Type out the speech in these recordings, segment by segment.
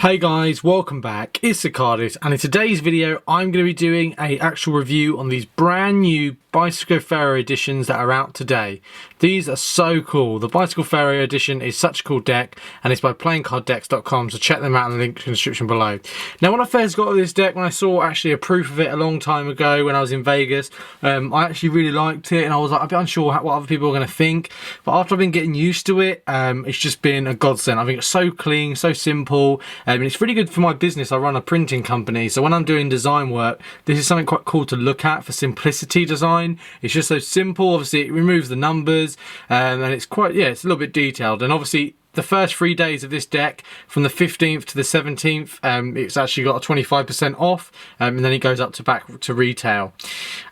Hey guys, welcome back. It's TheCardists, and in today's video I'm going to be doing an actual review on these brand new Bicycle Faro editions that are out today. These are so cool. The Bicycle Faro edition is such a cool deck, and it's by TheCardists.com, so check them out in the link in the description below. Now, when I first got this deck, when I saw actually a proof of it a long time ago when I was in Vegas, I actually really liked it, and I was like a bit unsure what other people were going to think. But after I've been getting used to it, it's just been a godsend. I think it's so clean, so simple, and it's really good for my business. I run a printing company, so when I'm doing design work, this is something quite cool to look at for simplicity design. It's just so simple. Obviously it removes the numbers, and it's quite, it's a little bit detailed. And obviously the first 3 days of this deck, from the 15th to the 17th, it's actually got a 25% off, and then it goes up to back to retail.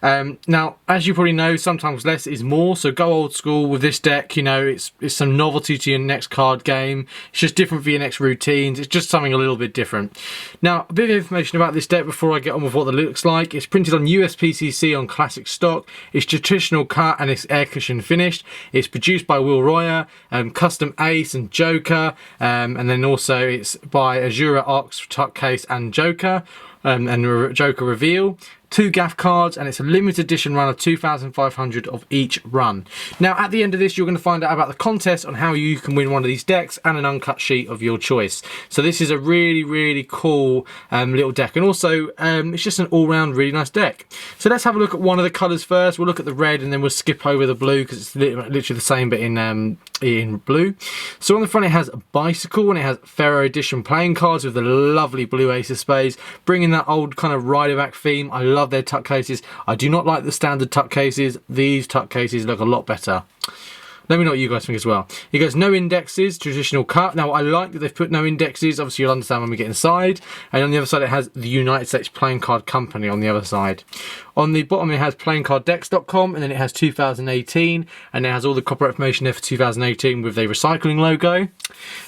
Now, as you probably know, sometimes less is more, so go old school with this deck. You know, it's some novelty to your next card game. It's just different for your next routines. It's just something a little bit different. Now, a bit of information about this deck before I get on with what it looks like. It's printed on USPCC on classic stock. It's traditional cut and it's air cushion finished. It's produced by Will Royer, custom Ace and Joker, and then also it's by Azura Ox, Tuck Case and Joker, and Joker Reveal. 2 gaff cards, and it's a limited edition run of 2,500 of each run. Now, at the end of this, you're going to find out about the contest on how you can win one of these decks and an uncut sheet of your choice. So this is a really cool little deck, and also it's just an all-round really nice deck. So let's have a look at one of the colours first. We'll look at the red, and then we'll skip over the blue because it's literally the same, but in blue. So on the front it has a bicycle, and it has Faro edition playing cards with the lovely blue ace of spades, bringing that old kind of rider back theme. I love their tuck cases. I do not like the standard tuck cases. These tuck cases look a lot better. Let me know what you guys think as well. It goes no indexes, traditional cut. Now, I like that they've put no indexes. Obviously, you'll understand when we get inside. And on the other side, it has the United States Playing Card Company on the other side. On the bottom, it has PlayingCardDecks.com, and then it has 2018, and it has all the copyright information there for 2018 with the recycling logo.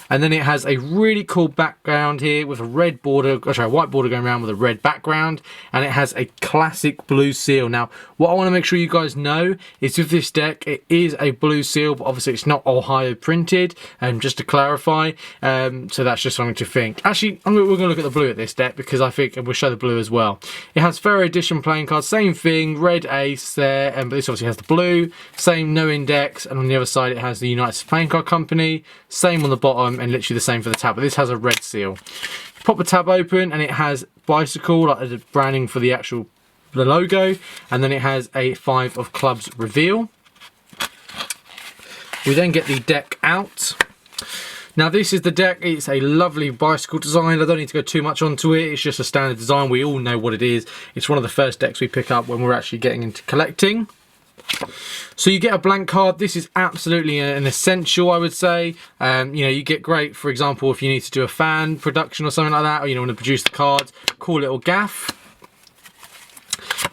And then it has a really cool background here with a red border, sorry, a white border going around with a red background, and it has a classic blue seal. Now, what I want to make sure you guys know is with this deck, it is a blue seal, but obviously it's not Ohio printed, just to clarify, so that's just something to think. Actually, we're going to look at the blue at this deck, because I think we'll show the blue as well. It has Faro edition playing cards, same thing, red ace there, but this obviously has the blue, same no index, and on the other side it has the United States Playing Card Company, same on the bottom, and literally the same for the tab, but this has a red seal. Pop the tab open, and it has bicycle, like the branding for the logo, and then it has a 5 of clubs reveal. We then get the deck out. Now, this is the deck. It's a lovely bicycle design. I don't need to go too much onto it. It's just a standard design. We all know what it is. It's one of the first decks we pick up when we're actually getting into collecting. So you get a blank card. This is absolutely an essential, I would say. You know, you get great, for example, if you need to do a fan production or something like that, or you want to produce the cards, cool little gaff.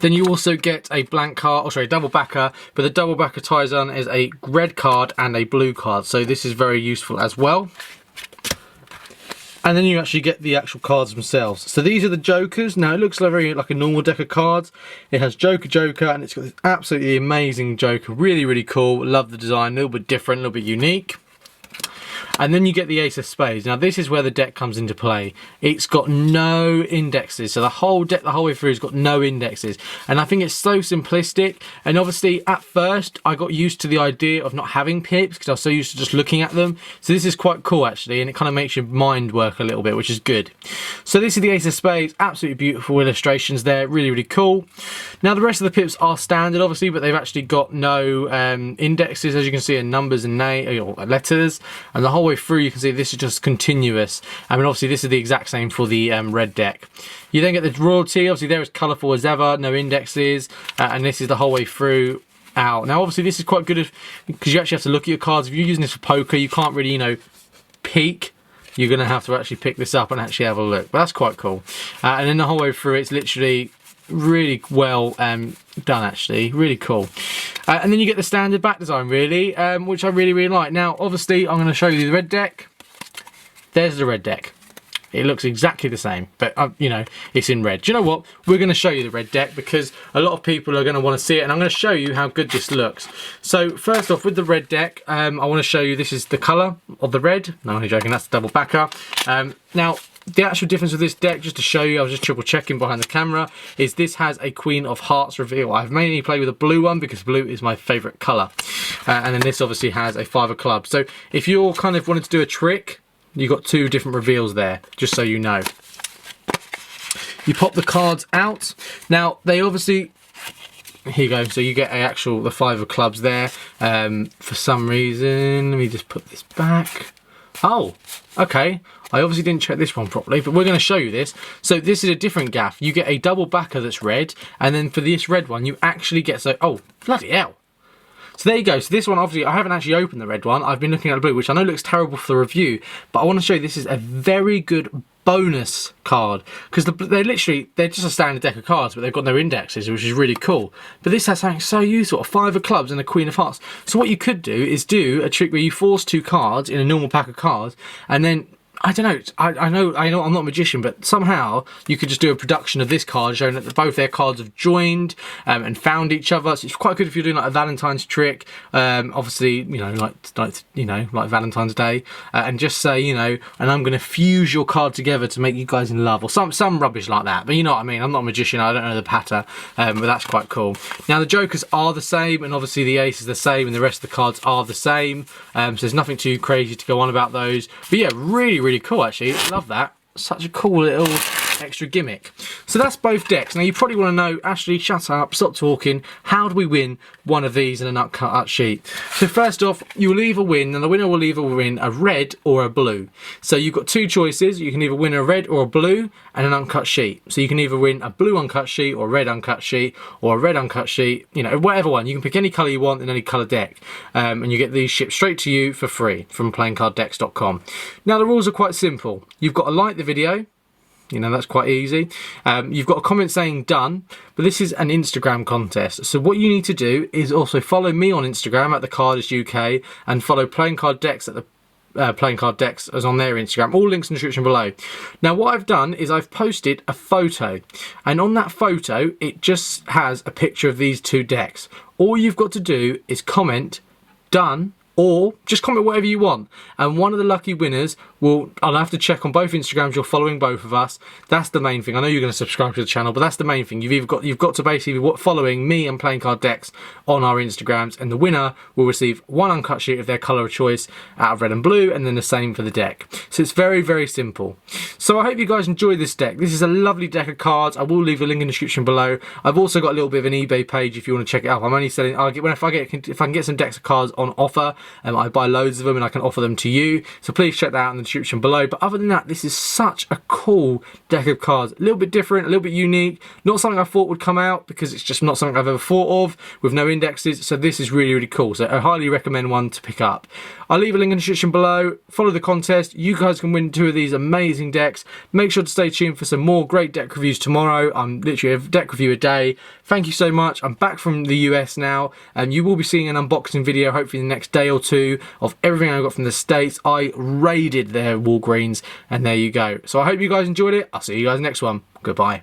Then you also get a blank card, or sorry, a double backer, but the double backer ties on as a red card and a blue card. So this is very useful as well. And then you actually get the actual cards themselves. So these are the Jokers. Now it looks like a normal deck of cards. It has Joker, and it's got this absolutely amazing Joker. Really cool. Love the design. A little bit different, a little bit unique. And then you get the Ace of Spades. Now this is where the deck comes into play. It's got no indexes. So the whole deck, the whole way through, has got no indexes. And I think it's so simplistic. And obviously at first I got used to the idea of not having pips because I was so used to just looking at them. So this is quite cool actually, and it kind of makes your mind work a little bit, which is good. So this is the Ace of Spades. Absolutely beautiful illustrations there. Really cool. Now the rest of the pips are standard obviously, but they've actually got no indexes, as you can see, in numbers and letters. And the whole way through you can see this is just continuous. I mean, obviously this is the exact same for the red deck. You then get the royalty. Obviously they're as colourful as ever, no indexes, and this is the whole way through out. Now obviously this is quite good because you actually have to look at your cards. If you're using this for poker, you can't really, you know, peek. You're going to have to actually pick this up and actually have a look, but that's quite cool. And then the whole way through it's literally really well done actually, really cool. And then you get the standard back design really, which I really like. Now obviously I'm going to show you the red deck. There's the red deck. It looks exactly the same, but you know, it's in red. Do you know what? We're going to show you the red deck because a lot of people are going to want to see it, and I'm going to show you how good this looks. So first off, with the red deck, I want to show you this is the colour of the red. No, I'm only joking, that's the double backer. Now the actual difference with this deck, just to show you, I was just triple checking behind the camera, is this has a Queen of Hearts reveal. I've mainly played with a blue one because blue is my favourite colour. And then this obviously has a 5 of clubs. So if you're kind of wanting to do a trick, you've got 2 different reveals there, just so you know. You pop the cards out. Now, they obviously... Here you go, so you get the 5 of clubs there. For some reason, let me just put this back. Oh, okay. I obviously didn't check this one properly, but we're going to show you this. So this is a different gaff. You get a double backer that's red, and then for this red one, you actually get, oh, bloody hell. So there you go. So this one, obviously, I haven't actually opened the red one. I've been looking at the blue, which I know looks terrible for the review, but I want to show you this is a very good bonus card, because they're just a standard deck of cards, but they've got no indexes, which is really cool. But this has something so useful, a 5 of clubs and a Queen of Hearts. So what you could do is do a trick where you force 2 cards in a normal pack of cards, and then I don't know, I know I'm not a magician, but somehow you could just do a production of this card showing that both their cards have joined and found each other. So it's quite good if you're doing like a Valentine's trick, obviously, you know, like Valentine's Day, and just say, you know, and I'm going to fuse your card together to make you guys in love, or some rubbish like that. But you know what I mean, I'm not a magician, I don't know the patter, but that's quite cool. Now the jokers are the same, and obviously the ace is the same, and the rest of the cards are the same, so there's nothing too crazy to go on about those. But yeah, really cool actually, love that. Such a cool little extra gimmick. So that's both decks. Now you probably want to know, Ashley, shut up, stop talking, how do we win one of these in an uncut sheet? So first off, you'll either win, and the winner will either win a red or a blue. So you've got 2 choices, you can either win a red or a blue and an uncut sheet. So you can either win a blue uncut sheet or a red uncut sheet or a red uncut sheet, you know, whatever one. You can pick any colour you want in any colour deck, and you get these shipped straight to you for free from playingcarddex.com. Now the rules are quite simple. You've got to like the video. You know, that's quite easy. You've got a comment saying done, but this is an Instagram contest. So what you need to do is also follow me on Instagram at TheCardists UK, and follow Playing Card Decks at the Playing Card Decks as on their Instagram. All links in the description below. Now what I've done is I've posted a photo, and on that photo it just has a picture of these 2 decks. All you've got to do is comment done, or just comment whatever you want, and one of the lucky winners will, I'll have to check on both Instagrams you're following both of us. That's the main thing. I know you're going to subscribe to the channel, but that's the main thing. You've got to basically be following me and Playing Card Decks on our Instagrams, and the winner will receive 1 uncut sheet of their colour of choice out of red and blue, and then the same for the deck. So it's very simple. So I hope you guys enjoy this deck. This is a lovely deck of cards. I will leave a link in the description below. I've also got a little bit of an eBay page if you want to check it out. I'm only selling, if I can get some decks of cards on offer, I buy loads of them and I can offer them to you. So please check that out in the description below. But other than that, this is such a cool deck of cards. A little bit different, a little bit unique. Not something I thought would come out, because it's just not something I've ever thought of with no indexes. So this is really cool. So I highly recommend one to pick up. I'll leave a link in the description below. Follow the contest. You guys can win 2 of these amazing decks. Make sure to stay tuned for some more great deck reviews tomorrow. I'm literally a deck review a day. Thank you so much. I'm back from the US now, and you will be seeing an unboxing video hopefully in the next day or 2 of everything I got from the States. I raided their Walgreens, and there you go. So I hope you guys enjoyed it. I'll see you guys next one. Goodbye.